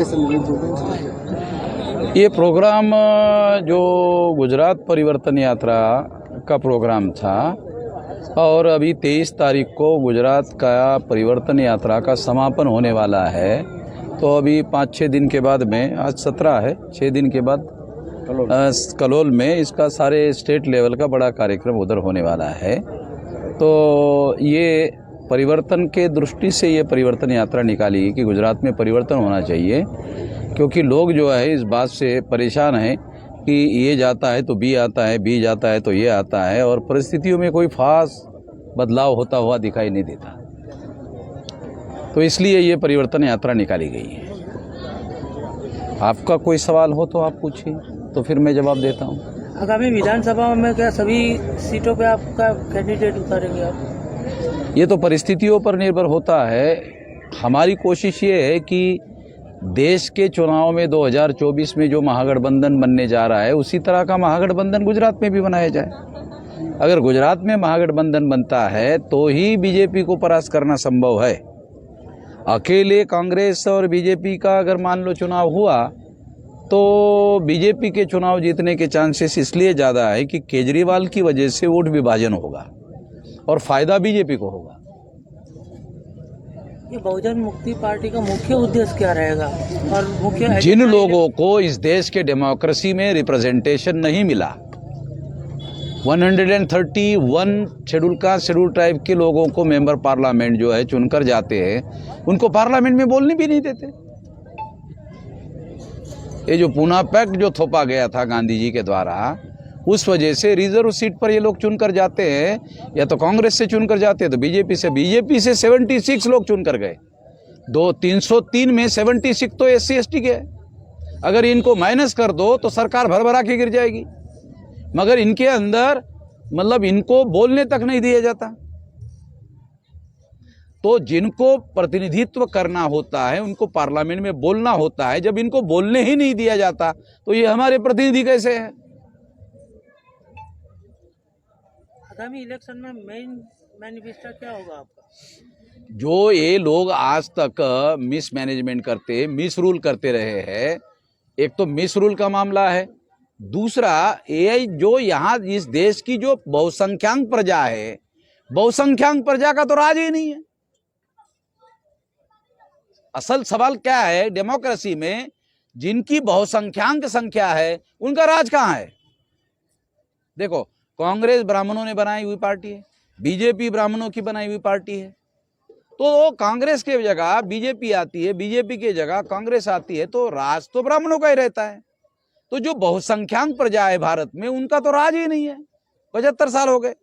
के संबंधित प्रोग्राम? ये प्रोग्राम जो गुजरात परिवर्तन यात्रा का प्रोग्राम था और अभी 23 तारीख को गुजरात का परिवर्तन यात्रा का समापन होने वाला है। तो अभी 5-6 दिन के बाद में, आज 17 है, 6 दिन के बाद कलोल में इसका सारे स्टेट लेवल का बड़ा कार्यक्रम उधर होने वाला है। तो ये परिवर्तन के दृष्टि से ये परिवर्तन यात्रा निकाली कि गुजरात में परिवर्तन होना चाहिए, क्योंकि लोग जो है इस बात से परेशान हैं कि ये जाता है तो बी आता है, बी जाता है तो ये आता है, और परिस्थितियों में कोई खास बदलाव होता हुआ दिखाई नहीं देता। तो इसलिए ये परिवर्तन यात्रा निकाली गई है। आपका कोई सवाल हो तो आप पूछिए, तो फिर मैं जवाब देता हूँ। आगामी विधानसभा में क्या सभी सीटों पे आपका कैंडिडेट उतारेंगे आप? ये तो परिस्थितियों पर निर्भर होता है। हमारी कोशिश ये है कि देश के चुनाव में 2024 में जो महागठबंधन बनने जा रहा है उसी तरह का महागठबंधन गुजरात में भी बनाया जाए। अगर गुजरात में महागठबंधन बनता है तो ही बीजेपी को परास्त करना संभव है। अकेले कांग्रेस और बीजेपी का अगर मान लो चुनाव हुआ तो बीजेपी के चुनाव जीतने के चांसेस इसलिए ज़्यादा है कि केजरीवाल की वजह से वोट विभाजन होगा और फायदा बीजेपी को होगा। ये बहुजन मुक्ति पार्टी का मुख्य उद्देश्य क्या रहेगा? और मुख्य जिन लोगों को इस देश के डेमोक्रेसी में रिप्रेजेंटेशन नहीं मिला, 131 शेड्यूल कास्ट शेड्यूल ट्राइब के लोगों को मेंबर पार्लियामेंट जो है चुनकर जाते हैं, उनको पार्लियामेंट में बोलने भी नहीं देते। ये जो पूना पैक्ट जो थोपा गया था गांधी जी के द्वारा, उस वजह से रिजर्व सीट पर ये लोग चुनकर जाते हैं, या तो कांग्रेस से चुनकर जाते हैं तो बीजेपी से 76 लोग चुनकर गए। 303 में 76 तो SC/ST के है। अगर इनको माइनस कर दो तो सरकार भर के गिर जाएगी, मगर इनके अंदर मतलब इनको बोलने तक नहीं दिया जाता। तो जिनको प्रतिनिधित्व करना होता है उनको पार्लियामेंट में बोलना होता है, जब इनको बोलने ही नहीं दिया जाता तो ये हमारे प्रतिनिधि कैसे हैं? आगामी इलेक्शन में मेन मैनिफेस्टो क्या होगा आपका? जो ये लोग आज तक मिसमैनेजमेंट करते, मिस रूल करते रहे हैं, एक तो मिस रूल का मामला है, दूसरा ये जो यहाँ इस देश की जो बहुसंख्यक प्रजा है, बहुसंख्यक प्रजा का तो राज ही नहीं है। असल सवाल क्या है डेमोक्रेसी में, जिनकी बहुसंख्यक संख्या है उनका राज कहाँ है? देखो, कांग्रेस ब्राह्मणों ने बनाई हुई पार्टी है, बीजेपी ब्राह्मणों की बनाई हुई पार्टी है। तो कांग्रेस के जगह बीजेपी आती है, बीजेपी की जगह कांग्रेस आती है, तो राज तो ब्राह्मणों का ही रहता है। तो जो बहुसंख्यक प्रजा है भारत में, उनका तो राज ही नहीं है। 75 साल हो गए।